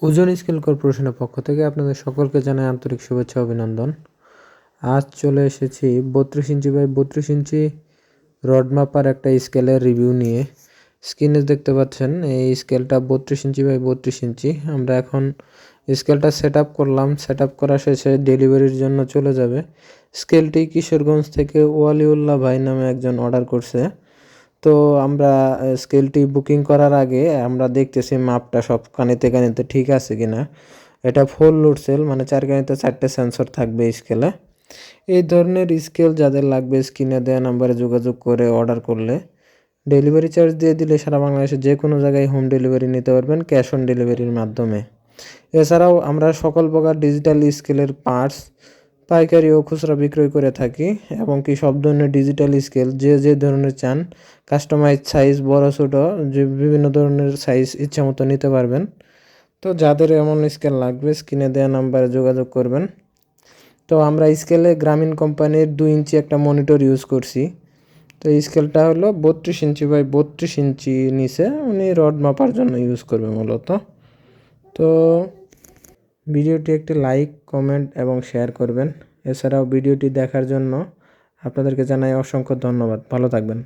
ওজন স্কেল কর্পোরেশনের পক্ষ থেকে আপনাদের সকলকে জানাই আন্তরিক শুভেচ্ছা অভিনন্দন। আজ চলে এসেছি 32 ইঞ্চি বাই 32 ইঞ্চি রড মাপার একটা স্কেলের রিভিউ নিয়ে। স্ক্রিনে দেখতে পাচ্ছেন এই স্কেলটা 32 ইঞ্চি বাই 32 ইঞ্চি। আমরা এখন স্কেলটা সেট আপ করলাম। সেট আপ করা শেষে ডেলিভারির জন্য চলে যাবে। স্কেলটি কিশোরগঞ্জ থেকে ওয়ালিউল্লাহ ভাই নামে একজন অর্ডার করছে। তো আমরা স্কেলটি বুকিং করার আগে আমরা দেখতেছি মাপটা সব কানিতে কানিতে ঠিক আছে কিনা। এটা ফুল লোড সেল, মানে 4 কানিতে 4টে সেন্সর থাকবে স্কেলে। এই ধরনের স্কেল যাদের লাগবে স্ক্রিনে দেওয়া নাম্বারে যোগাযোগ করে অর্ডার করলে ডেলিভারি চার্জ দিয়ে দিলে সারা বাংলাদেশে যে কোনো জায়গায় হোম ডেলিভারি নিতে পারবেন ক্যাশ অন ডেলিভারির মাধ্যমে। এছাড়াও আমরা সকল প্রকার ডিজিটাল স্কেলের পার্টস পাইকারি ও খুচরা বিক্রয় করে থাকি এবং কি সব ধরনের ডিজিটাল স্কেল যে ধরনের চান, কাস্টমাইজ সাইজ বড় ছোটো যে বিভিন্ন ধরনের সাইজ ইচ্ছা মতো নিতে পারবেন। তো যাদের এমন স্কেল লাগবে স্ক্রিনে দেওয়া নাম্বারে যোগাযোগ করবেন। তো আমরা স্কেলে গ্রামীণ কোম্পানির 2 ইঞ্চি একটা মনিটর ইউজ করছি। তো এই স্কেলটা হলো 32 ইঞ্চি বাই 32 ইঞ্চি নিচে উনি রড মাপার জন্য ইউজ করবে মূলত। তো ভিডিওটি একটি লাইক, কমেন্ট এবং শেয়ার করবেন। এছাড়াও ভিডিওটি দেখার জন্য আপনাদেরকে জানাই অসংখ্য ধন্যবাদ। ভালো থাকবেন।